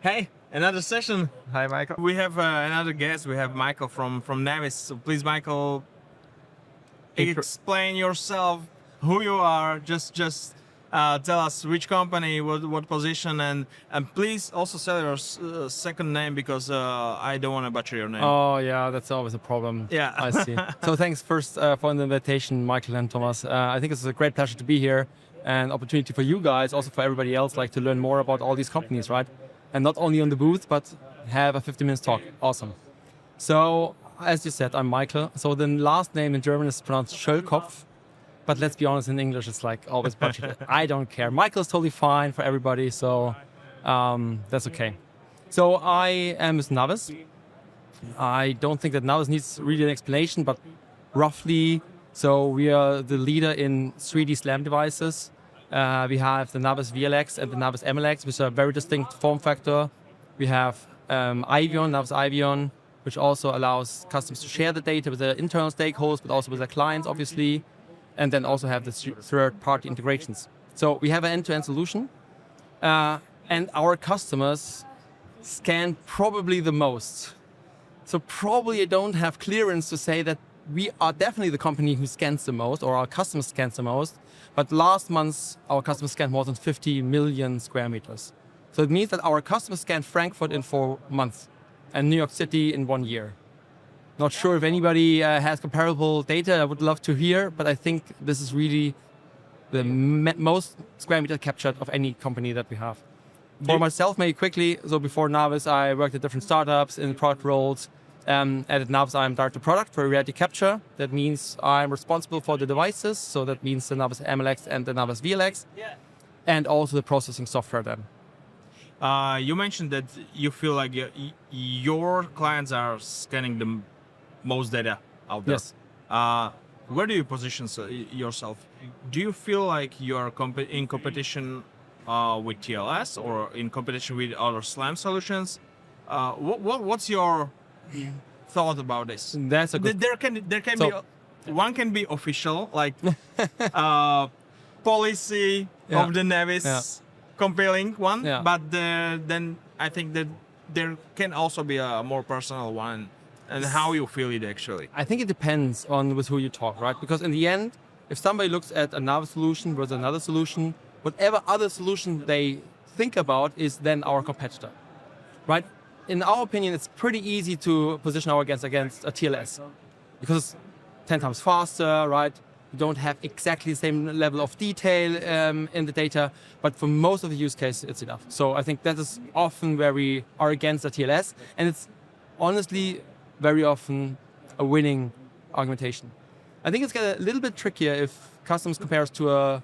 Hey, another session. Hi, Michael. We have another guest. We have Michael from NavVis. So please, Michael, explain yourself, who you are. Just tell us which company, what position, and please also say your second name because I don't want to butcher your name. Oh, yeah, that's always a problem. Yeah. I see. So thanks first for the invitation, Michael and Thomas. I think it's a great pleasure to be here and opportunity for you guys, also for everybody else, like to learn more about all these companies, right? And not only on the booth, but have a 50 minutes talk. Awesome. So, as you said, I'm Michael. So the last name in German is pronounced Schölkopf. But let's be honest, in English, it's like always butchered. I don't care. Michael is totally fine for everybody, so that's okay. So I am with NavVis. I don't think that NavVis needs really an explanation, but roughly, so we are the leader in 3D SLAM devices. We have the NavVis VLX and the NavVis MLX, which are very distinct form factor. We have Ivion, NavVis Ivion, which also allows customers to share the data with their internal stakeholders, but also with their clients, obviously. And then also have the third-party integrations. So we have an end-to-end solution. And our customers scan probably the most. So probably I don't have clearance to say that we are definitely the company who scans the most, or our customers scans the most. But last month, our customers scanned more than 50 million square meters. So it means that our customers scanned Frankfurt in 4 months and New York City in 1 year. Not sure if anybody has comparable data. I would love to hear, but I think this is really the most square meter captured of any company that we have. For myself, maybe quickly, so before NavVis, I worked at different startups in product roles. At NavVis, I'm director of product for reality capture. That means I'm responsible for the devices. So that means the NavVis MLX and the NavVis VLX, and also the processing software then. You mentioned that you feel like your clients are scanning the most data out there. Yes. Where do you position yourself? Do you feel like you're in competition with TLS or in competition with other SLAM solutions? What's your thought about this? That's a good. There can be one can be official, like policy of the NavVis compelling one, but then I think that there can also be a more personal one. And how you feel it actually? I think it depends on with who you talk, right? Because in the end, if somebody looks at another solution versus another solution, whatever other solution they think about is then our competitor, right? In our opinion, it's pretty easy to position our against a TLS because it's 10 times faster, right? You don't have exactly the same level of detail in the data, but for most of the use cases, it's enough. So I think that is often where we are against a TLS, and it's honestly very often a winning argumentation. I think it's get a little bit trickier if customers compare us to a,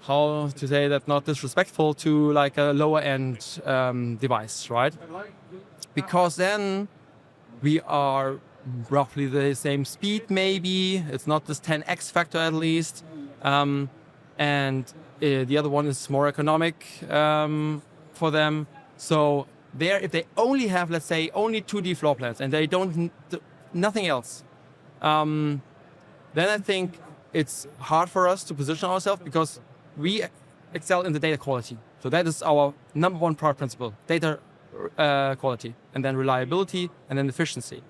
how to say that not disrespectful, to like a lower end device, right? Because then we are roughly the same speed maybe, it's not this 10x factor at least, and the other one is more economic for them. So there, if they only have, let's say, only 2D floor plans and they don't, nothing else, then I think it's hard for us to position ourselves because we excel in the data quality. So that is our number one product principle, data quality, and then reliability, and then efficiency.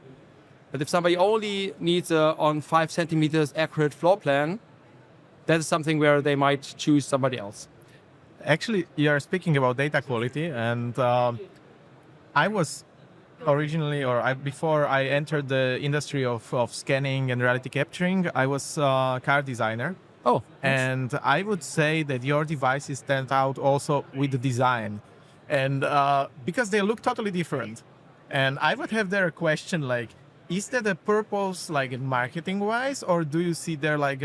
But if somebody only needs on 5 centimeters accurate floor plan, that is something where they might choose somebody else. Actually, you are speaking about data quality, and I was originally, before I entered the industry of scanning and reality capturing, I was a car designer. Oh, nice. And I would say that your devices stand out also with the design, and because they look totally different. And I would have there a question like, is that a purpose like marketing-wise, or do you see there like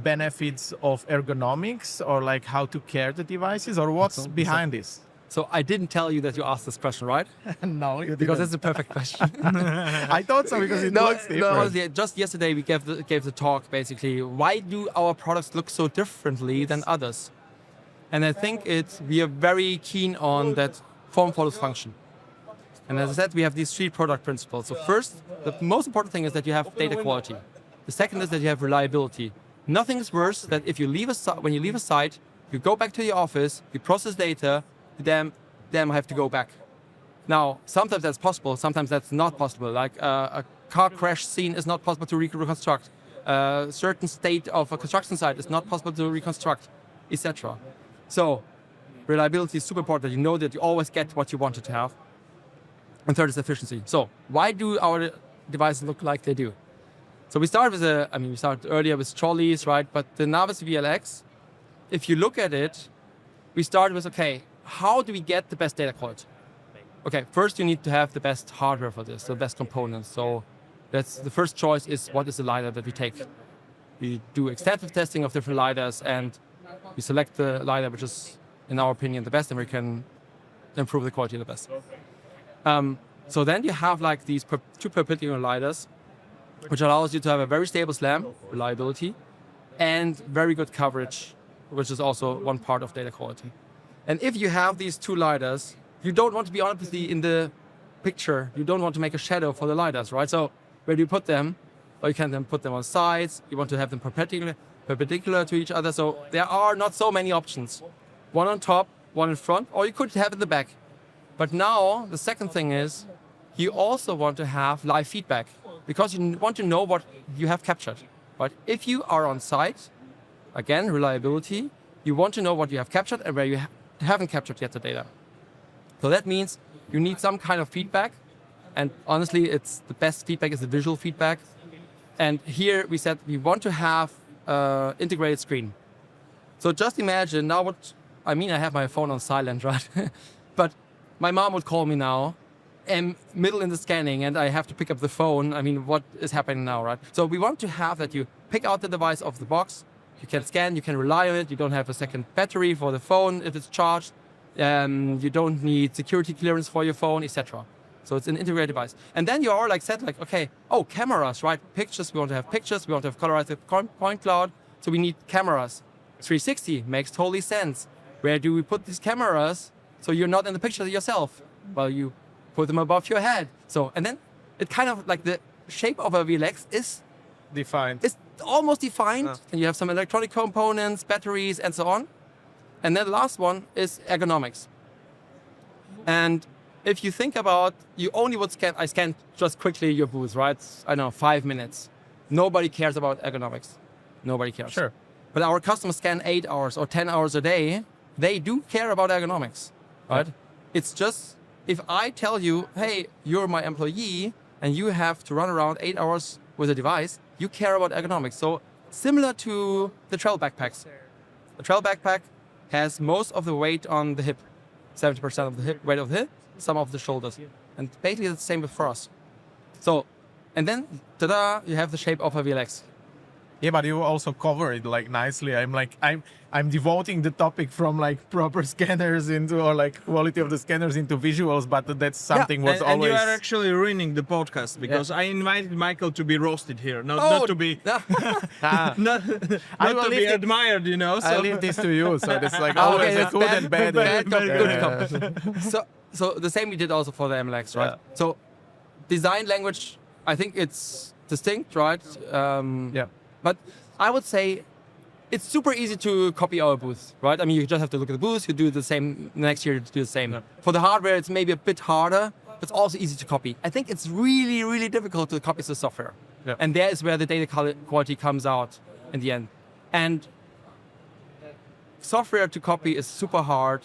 benefits of ergonomics or like how to care the devices, or what's behind this? So I didn't tell you that you asked this question, right? No, you Because didn't. that's a perfect question. I thought so because it looks different. No, honestly, just yesterday we gave the talk basically, why do our products look so differently than others? And I think we are very keen on that form follows function. And as I said, we have these 3 product principles. So first, the most important thing is that you have data quality. The second is that you have reliability. Nothing is worse than if you leave when you leave a site, you go back to your office, you process data, them have to go back. Now, sometimes that's possible, sometimes that's not possible. Like a car crash scene is not possible to reconstruct. A certain state of a construction site is not possible to reconstruct, etc. So, reliability is super important. You know that you always get what you wanted to have. And third is efficiency. So, why do our devices look like they do? So we started we started earlier with trolleys, right? But the NavVis VLX, if you look at it, we started with, okay, how do we get the best data quality? Okay, first you need to have the best hardware for this, the best components. So that's the first choice is what is the LiDAR that we take. We do extensive testing of different LiDARs and we select the LiDAR which is, in our opinion, the best and we can improve the quality of the best. So then you have like these two perpendicular LiDARs which allows you to have a very stable SLAM, reliability, and very good coverage, which is also one part of data quality. And if you have these two LiDARs, you don't want to be honestly in the picture. You don't want to make a shadow for the LiDARs, right? So where do you put them? Or you can then put them on sides. You want to have them perpendicular to each other. So there are not so many options. One on top, one in front, or you could have it in the back. But now the second thing is you also want to have live feedback because you want to know what you have captured. But if you are on site, again, reliability, you want to know what you have captured and where you haven't captured yet the data. So that means you need some kind of feedback. And honestly, it's the best feedback is the visual feedback. And here we said we want to have integrated screen. So just imagine now I have my phone on silent, right? But my mom would call me now, and middle in the scanning, and I have to pick up the phone. What is happening now, right? So we want to have that you pick out the device off the box, you can scan, you can rely on it, you don't have a second battery for the phone if it's charged, you don't need security clearance for your phone, etc. So it's an integrated device. And then you are okay, cameras, right? Pictures, we want to have pictures, we want to have colorized point cloud, so we need cameras. 360 makes totally sense. Where do we put these cameras so you're not in the picture yourself? Well, you put them above your head. So, and then it kind of like the shape of a VLX is defined. It's almost defined. And you have some electronic components, batteries, and so on. And then the last one is ergonomics. And if you think about, you only would scan, I scanned just quickly your booth, right? 5 minutes. Nobody cares about ergonomics. Nobody cares. Sure. But our customers scan 8 hours or 10 hours a day. They do care about ergonomics, right? Yeah. It's just, if I tell you, hey, you're my employee and you have to run around 8 hours with a device, you care about ergonomics. So similar to the travel backpacks. The travel backpack has most of the weight on the hip, 70% of the hip, weight of the hip, some of the shoulders. And basically it's the same for us. So, and then, ta-da, you have the shape of a VLX. Yeah, but you also cover it nicely. I'm devoting the topic from proper scanners into quality of the scanners into visuals, but that's something was always. And you are actually ruining the podcast because I invited Michael to be roasted here, not to be not to be admired, So. I leave this to you, so it's always a good and bad. So the same we did also for the MLX, right? Yeah. So design language, I think it's distinct, right? But I would say it's super easy to copy our booth, right? You just have to look at the booth, you do the same next year, you do the same. Yeah. For the hardware, it's maybe a bit harder, but it's also easy to copy. I think it's really, really difficult to copy the software. Yeah. And there is where the data quality comes out in the end. And software to copy is super hard.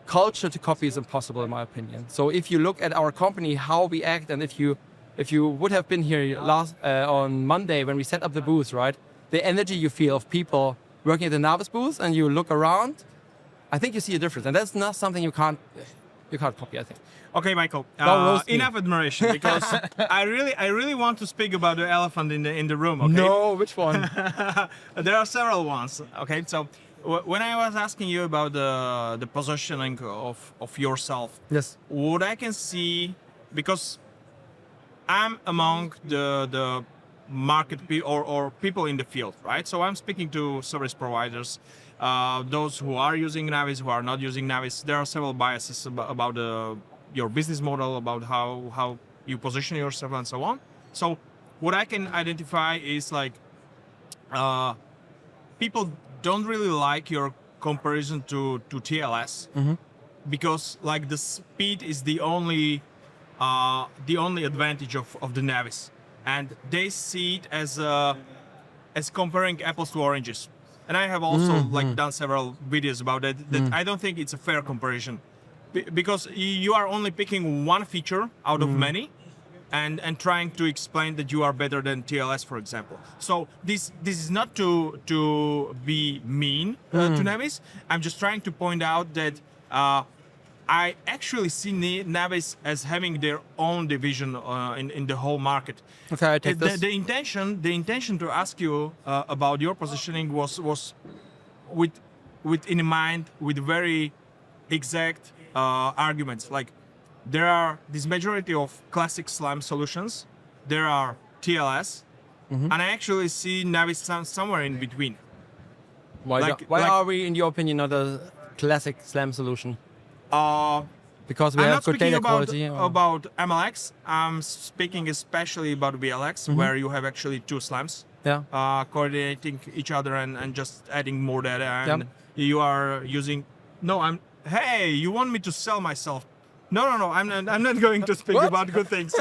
Culture to copy is impossible, in my opinion. So if you look at our company, how we act, and if you would have been here on Monday when we set up the booth, right? The energy you feel of people working at the NavVis booth and you look around, I think you see a difference. And that's not something you can't copy, I think. Okay, Michael, enough admiration because I really want to speak about the elephant in the room, okay? No, which one? There are several ones, okay? So when I was asking you about the positioning of yourself, yes, what I can see, because I'm among the market or people in the field, right? So I'm speaking to service providers, those who are using NavVis, who are not using NavVis. There are several biases about your business model, about how you position yourself and so on. So what I can identify is people don't really like your comparison to TLS. Mm-hmm. because like the speed is the only advantage of the NavVis, and they see it as comparing apples to oranges. And I have also like done several videos about that. I don't think it's a fair comparison, because you are only picking one feature out of many, and trying to explain that you are better than TLS, for example. So this is not to be mean to NavVis. I'm just trying to point out that I actually see NavVis as having their own division in the whole market. Okay, I take this. The intention to ask you about your positioning was with in mind, with very exact arguments. Like, there are this majority of classic SLAM solutions. There are TLS, and I actually see NavVis somewhere in between. Why are we, in your opinion, not a classic SLAM solution? Because we I'm have not good speaking data quality. about MLX. I'm speaking especially about VLX, where you have actually two SLAMs coordinating each other and just adding more data. And you are using. No, Hey, you want me to sell myself? No. I'm not going to speak about good things.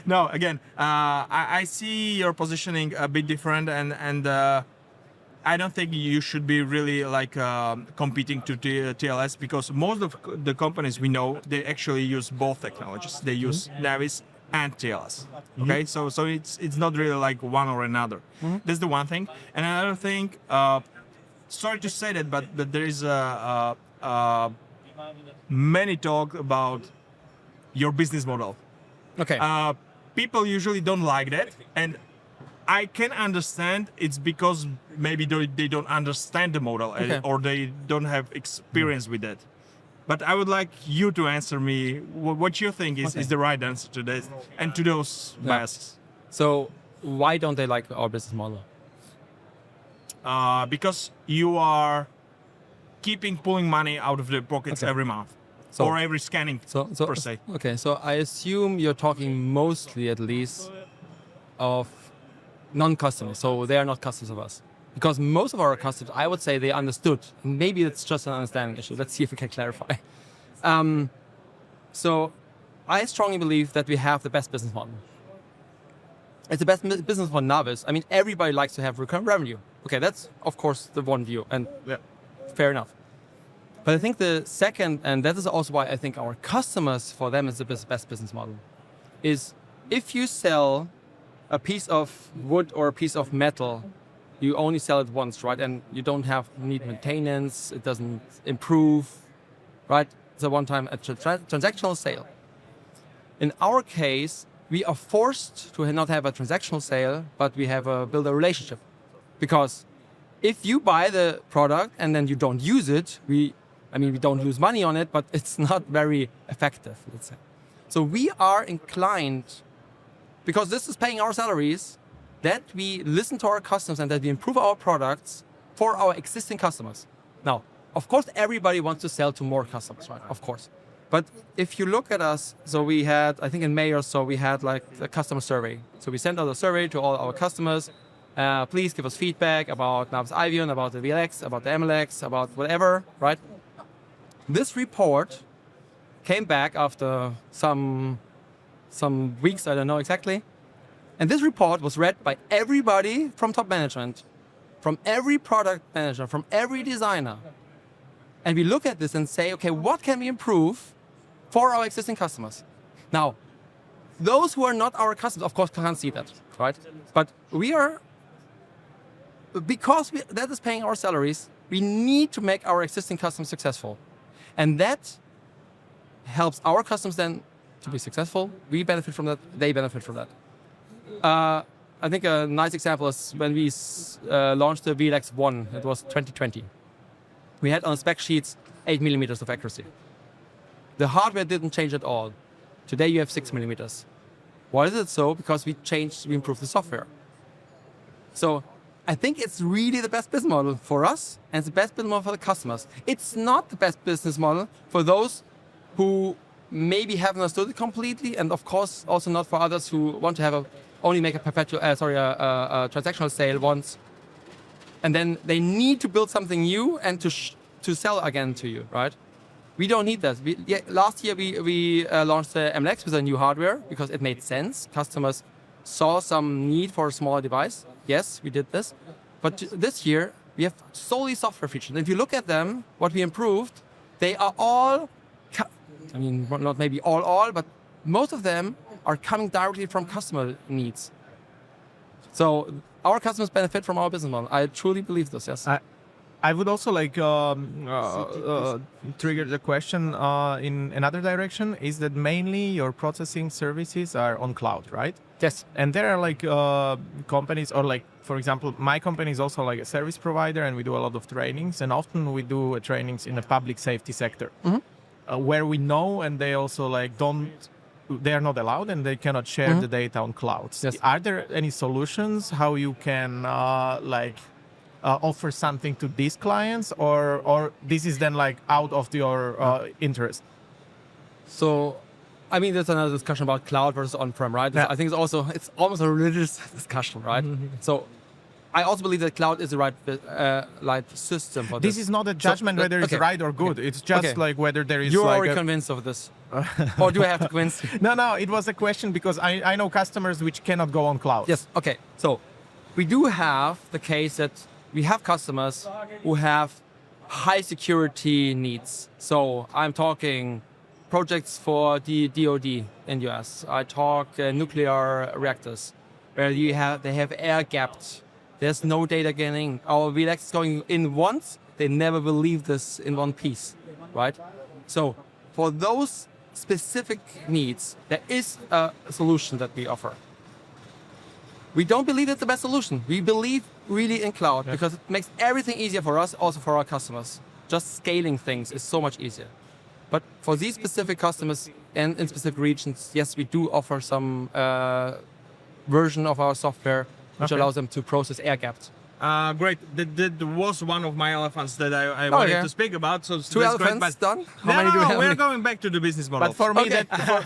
No, again, I see your positioning a bit different, and I don't think you should be really like competing to TLS, because most of the companies we know, they actually use both technologies. They use NavVis and TLS. Okay, so it's not really like one or another. That's the one thing. And another thing, sorry to say that, but there is many talk about your business model. Okay. People usually don't like that, and I can understand it's because maybe they don't understand the model, or they don't have experience with that. But I would like you to answer me what you think is the right answer to this and to those biases. So why don't they like our business model? Because you are pulling money out of the pockets every month, or every scanning per se. Okay, so I assume you're talking mostly, at least, of non-customers. So they are not customers of us. Because most of our customers, I would say, they understood. Maybe it's just an understanding issue. Let's see if we can clarify. So I strongly believe that we have the best business model. It's the best business for NavVis. I mean, everybody likes to have recurrent revenue. Okay, that's, of course, the one view, and fair enough. But I think the second, and that is also why I think our customers, for them, is the best business model, is if you sell a piece of wood or a piece of metal, you only sell it once, right? And you don't need maintenance, it doesn't improve, right? It's a one-time transactional sale. In our case, we are forced to not have a transactional sale, but we build a relationship. Because if you buy the product and then you don't use it, we don't lose money on it, but it's not very effective, let's say. So we are inclined, because this is paying our salaries, that we listen to our customers and that we improve our products for our existing customers. Now, of course, everybody wants to sell to more customers, right? Of course. But if you look at us, so we had, I think in May or so, we had like a customer survey. So we sent out a survey to all our customers. Please give us feedback about NavVis Ivion, about the VLX, about the MLX, about whatever, right? This report came back after some weeks, I don't know exactly. And this report was read by everybody from top management, from every product manager, from every designer. And we look at this and say, okay, what can we improve for our existing customers? Now, those who are not our customers, of course, can't see that, right? But we are, because that is paying our salaries, we need to make our existing customers successful. And that helps our customers then to be successful. We benefit from that, they benefit from that. I think a nice example is when we launched the VLX 1, it was 2020. We had on spec sheets 8 millimeters of accuracy. The hardware didn't change at all. Today you have 6 millimeters. Why is it so? Because we improved the software. So I think it's really the best business model for us, and it's the best business model for the customers. It's not the best business model for those who maybe haven't understood it completely, and of course also not for others who want to only make a transactional sale once, and then they need to build something new and to to sell again to you, right? We don't need that. Last year we launched the MLX with a new hardware because it made sense. Customers saw some need for a smaller device. Yes, we did this. But this year we have solely software features. And if you look at them, what we improved, they are all, I mean, not maybe all, but most of them are coming directly from customer needs. So our customers benefit from our business model. I truly believe this, yes. I would also like trigger the question in another direction, is that mainly your processing services are on cloud, right? Yes. And there are like companies, or like, for example, my company is also like a service provider, and we do a lot of trainings, and often we do trainings in the public safety sector, where we know, and they also like they are not allowed and they cannot share the data on clouds. Yes. Are there any solutions how you can offer something to these clients, or this is then like out of your interest? So, I mean, there's another discussion about cloud versus on-prem, right? Yeah. I think it's almost a religious discussion, right? So, I also believe that cloud is the right system for this. This is not a judgment whether it's right or good. It's just like whether there is. You're like already convinced of this, or do I have to convince? No, it was a question because I know customers which cannot go on cloud. Yes. Okay. So, we do have the case that we have customers who have high security needs. So I'm talking projects for the DoD in US. I talk nuclear reactors where they have air gapped. There's no data getting. Our VLX is going in once. They never will leave this in one piece, right? So for those specific needs, there is a solution that we offer. We don't believe it's the best solution. We believe really in cloud because it makes everything easier for us, also for our customers. Just scaling things is so much easier. But for these specific customers and in specific regions, yes, we do offer some version of our software which allows them to process air gapped. Great. That was one of my elephants that I wanted to speak about. So two elephants done. How many do we have? We're going back to the business model. But for me,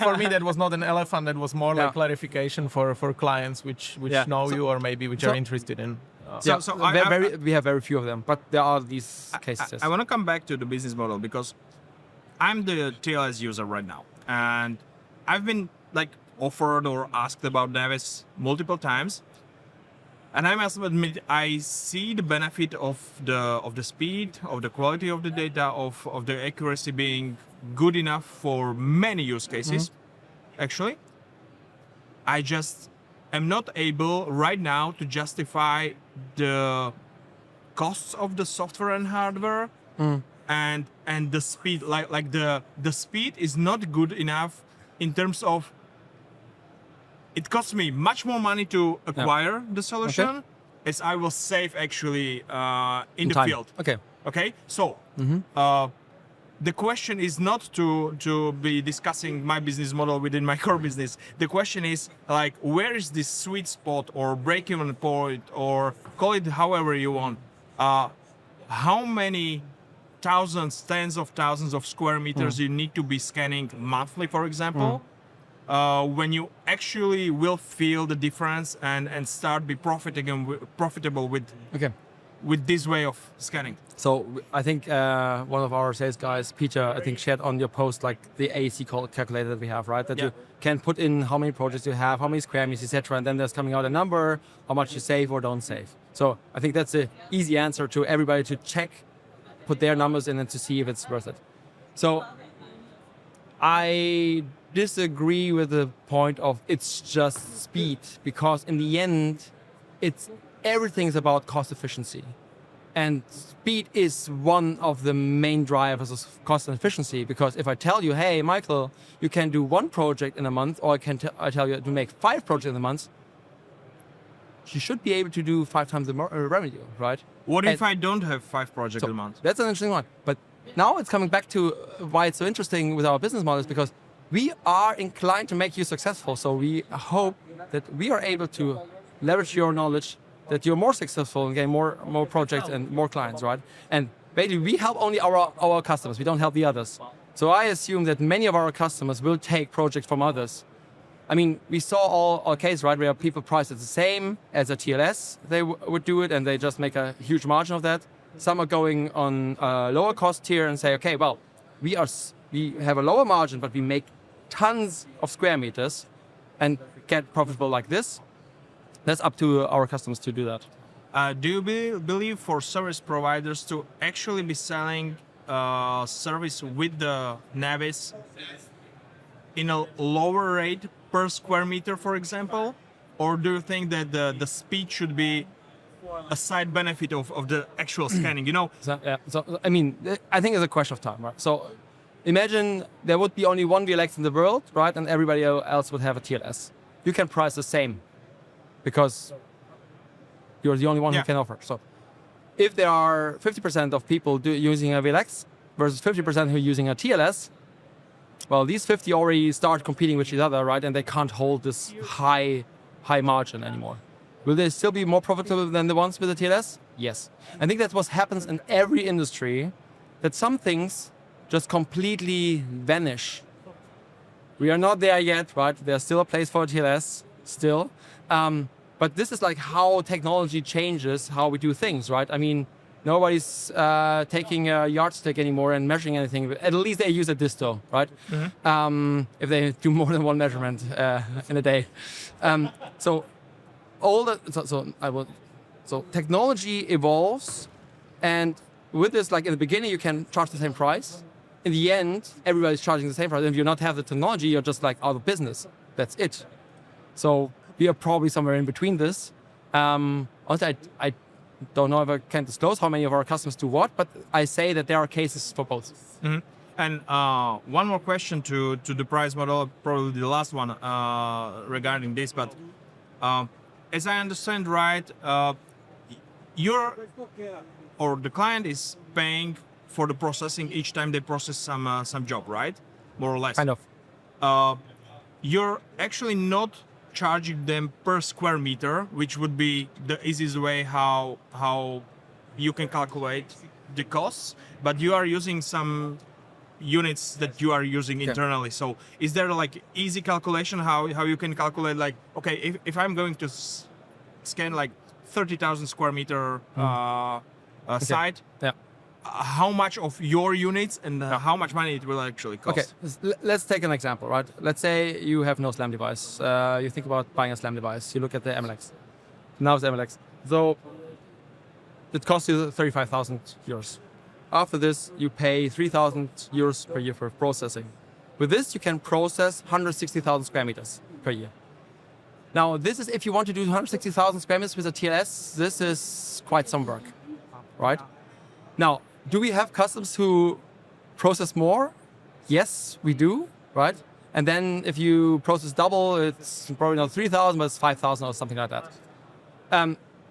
for me, that was not an elephant. That was more like clarification for clients which know you or maybe which are interested in. We have very few of them, but there are these cases. I want to come back to the business model because I'm the TLS user right now, and I've been like offered or asked about NavVis multiple times. And I must admit, I see the benefit of the speed, of the quality of the data, of the accuracy being good enough for many use cases. Actually, I just am not able right now to justify the costs of the software and hardware, and the speed. Like the speed is not good enough in terms of. It costs me much more money to acquire the solution as I will save actually in the field. Okay. So the question is not to be discussing my business model within my core business. The question is like, where is this sweet spot or break-even point, or call it however you want? How many thousands, tens of thousands of square meters you need to be scanning monthly, for example? When you actually will feel the difference and start be profitable with this way of scanning. So I think one of our sales guys, Peter, I think shared on your post like the AEC calculator that we have, right? That you can put in how many projects you have, how many square meters, etc., and then there's coming out a number, how much you save or don't save. So I think that's an easy answer to everybody to check, put their numbers in and to see if it's worth it. So I disagree with the point of it's just speed, because in the end everything is about cost efficiency, and speed is one of the main drivers of cost and efficiency. Because if I tell you, hey Michael, you can do one project in a month, or I tell you to make 5 projects in a month, you should be able to do 5 times the revenue, right? What if I don't have 5 projects a month? That's an interesting one. But now it's coming back to why it's so interesting with our business model, is because we are inclined to make you successful. So we hope that we are able to leverage your knowledge, that you're more successful and gain more projects and more clients, right? And basically we help only our customers. We don't help the others. So I assume that many of our customers will take projects from others. I mean, we saw all cases, right, where people price it the same as a TLS. They would do it and they just make a huge margin of that. Some are going on a lower cost tier and say, okay, well, we have a lower margin, but we make tons of square meters and get profitable like this. That's up to our customers to do that. Do you believe for service providers to actually be selling service with the NavVis in a lower rate per square meter, for example? Or do you think that the speed should be a side benefit of the actual scanning, you know? So, I mean, I think it's a question of time, right? So imagine there would be only one VLX in the world, right? And everybody else would have a TLS. You can price the same because you're the only one who can offer. So if there are 50% of people using a VLX versus 50% who are using a TLS, well, these 50 already start competing with each other, right? And they can't hold this high margin anymore. Will they still be more profitable than the ones with the TLS? Yes. I think that's what happens in every industry, that some things just completely vanish. We are not there yet, right? There's still a place for TLS, still. But this is like how technology changes how we do things, right? I mean, nobody's taking a yardstick anymore and measuring anything. At least they use a disto, right? Mm-hmm. If they do more than one measurement in a day. So technology evolves, and with this, like in the beginning, you can charge the same price. In the end, everybody's charging the same price. And if you not have the technology, you're just like out of business. That's it. So we are probably somewhere in between this. Also, I don't know if I can disclose how many of our customers do what, but I say that there are cases for both. Mm-hmm. And one more question to the price model, probably the last one regarding this, but as I understand right, the client is paying for the processing each time they process some job, right? More or less. Kind of. You're actually not charging them per square meter, which would be the easiest way how you can calculate the costs, but you are using some units that you are using internally. So is there like easy calculation how you can calculate, like, okay, if I'm going to scan like 30,000 square meter site, how much of your units and how much money it will actually cost? Okay, let's take an example, right? Let's say you have no SLAM device. You think about buying a SLAM device. You look at the MLX. Now it's MLX. So it costs you 35,000 euros. After this, you pay 3,000 euros per year for processing. With this, you can process 160,000 square meters per year. Now, this is if you want to do 160,000 square meters with a TLS, this is quite some work, right? Now, do we have customers who process more? Yes, we do, right? And then if you process double, it's probably not 3,000, but it's 5,000 or something like that.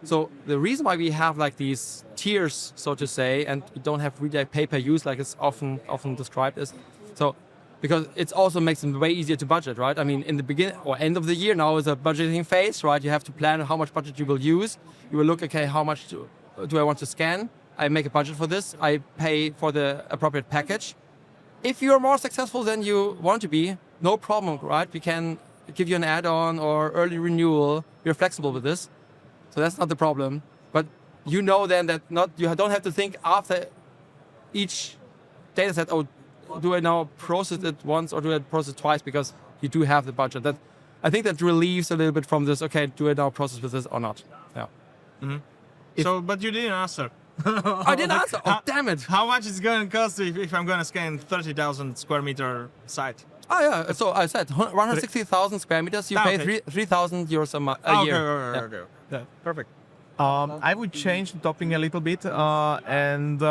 So the reason why we have like these tiers, so to say, and we don't have really pay per use like it's often described is, so because it also makes it way easier to budget, right? I mean, in the beginning or end of the year now is a budgeting phase, right? You have to plan how much budget you will use. You will look, okay, how much do I want to scan? I make a budget for this. I pay for the appropriate package. If you're more successful than you want to be, no problem, right? We can give you an add-on or early renewal. We're flexible with this. So that's not the problem. But you know then that you don't have to think after each data set, oh, do I now process it once or do I process it twice, because you do have the budget. That I think that relieves a little bit from this, okay, do I now process with this or not? Yeah. Mm-hmm. But you didn't answer. I didn't answer. Oh, damn it. How much is it going to cost if I'm going to scan 30,000 square meter site? Oh, yeah. So I said 160,000 square meters, you pay 3,000 euros a year. Okay. Yeah, perfect. I would change the topic a little bit, and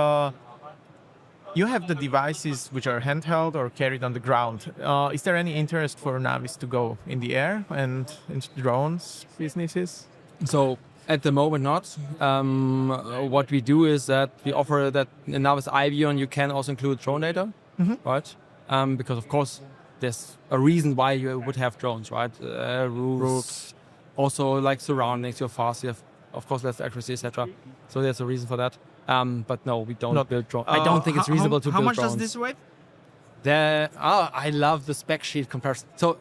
you have the devices which are handheld or carried on the ground. Is there any interest for NavVis to go in the air and into drones businesses? So at the moment, not. What we do is that we offer that in NavVis iVion you can also include drone data, right? Because of course there's a reason why you would have drones, right? Roofs, also like surroundings, you're fast, you have, of course, less accuracy, etc. So there's a reason for that. But no, we don't build drones. I don't think it's reasonable to build drones. How much does this weigh? I love the spec sheet comparison. So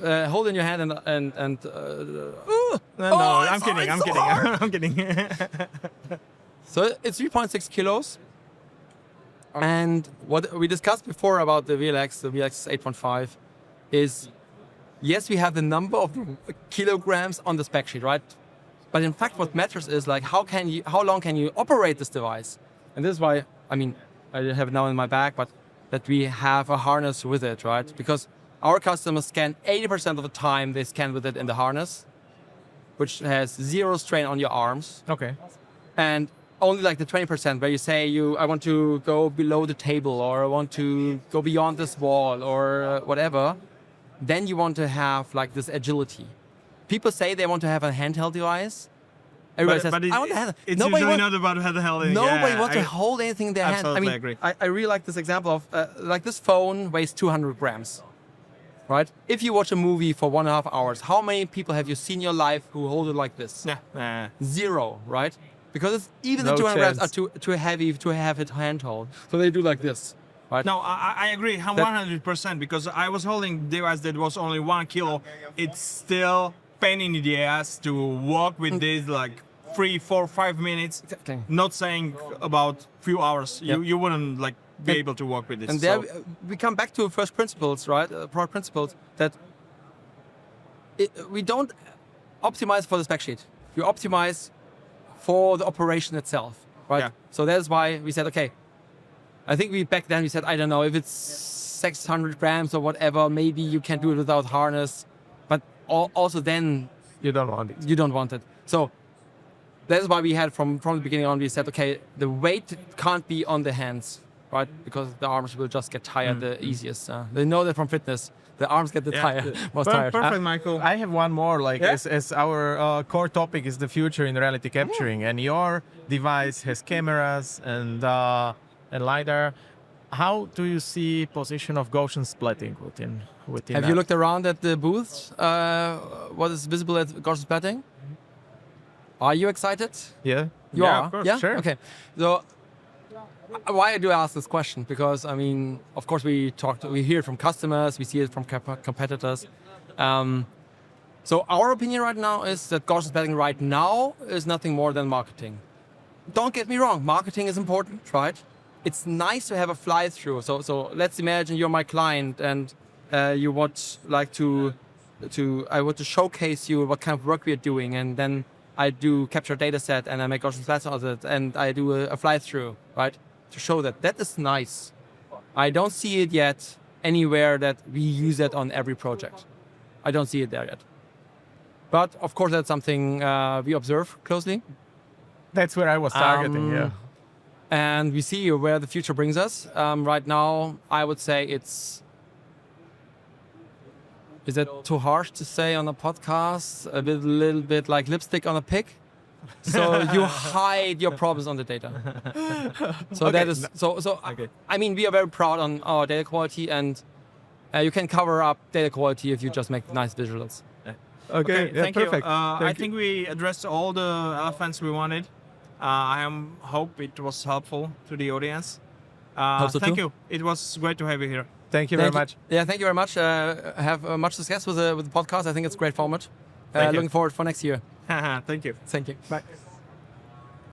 hold in your hand I'm kidding. I'm kidding. So it's 3.6 kilos. And what we discussed before about the VLX 8.5, is yes, we have the number of kilograms on the spec sheet, right? But in fact, what matters is like how long can you operate this device? And this is why, I mean, I have it now in my bag, but that we have a harness with it, right? Because our customers scan 80% of the time, they scan with it in the harness, which has zero strain on your arms. Okay. And only like the 20% where you say I want to go below the table, or I want to go beyond this wall, or whatever, then you want to have like this agility. People say they want to have a handheld device. Everybody says, I want to have it's usually not about handheld. Nobody wants to hold anything in their hand. Absolutely agree. I really like this example of like this phone weighs 200 grams, right? If you watch a movie for 1.5 hours, how many people have you seen in your life who hold it like this? Yeah. Zero, right? Because it's, even No the 200 grams chance. are too heavy to have it handheld. So they do like this, right? No, I agree 100% because I was holding a device that was only 1 kilo. It's still pain in the ass to walk with this like 3, 4, 5 minutes. Exactly. Not saying about few hours. Yep. You wouldn't like be able to work with this. And there we come back to first principles, right? Product principles, that we don't optimize for the spec sheet. We optimize for the operation itself, right? Yeah. So that's why we said, okay, I think back then we said, I don't know, if it's 600 grams or whatever, maybe you can do it without harness, but also then You don't want it. you don't want it. So that's why we had from the beginning on, we said, okay, the weight can't be on the hands, right? Because the arms will just get tired the easiest. They know that from fitness. The arms get most tired. Perfect, Michael. I have one more, like Yeah? as our core topic is the future in reality capturing, and your device has cameras and LiDAR. How do you see position of Gaussian splitting within Have that? you looked around at the booths? What is visible at Gaussian Splitting? Are you excited? Yeah. You Yeah, are? of course. Yeah? Sure. Okay. So why do I ask this question? Because I mean, of course, we hear it from customers, we see it from competitors. So our opinion right now is that Gaussian Splitting right now is nothing more than marketing. Don't get me wrong, marketing is important, right? It's nice to have a fly through. So let's imagine you're my client and you want like I want to showcase you what kind of work we are doing, and then I do capture data set and I make Gaussian splitting of it, and I do a fly through, right? To show that is nice. I don't see it yet anywhere that we use that on every project. I don't see it there yet. But of course, that's something we observe closely. That's where I was targeting. Yeah. And we see where the future brings us. Right now, I would say is that too harsh to say on a podcast? A little bit like lipstick on a pig? So you hide your problems on the data. So Okay. that is Okay. I mean, we are very proud on our data quality, and you can cover up data quality if you just make nice visuals. Okay. Yeah, thank perfect. you. I Thank think we addressed all the elephants we wanted. Hope it was helpful to the audience. Hope so thank too. you. It was great to have you here. Thank you very much. Yeah, thank you very much. Have much success with the podcast. I think it's a great format. Thank you. Looking forward for next year. Thank you. Thank you. Bye.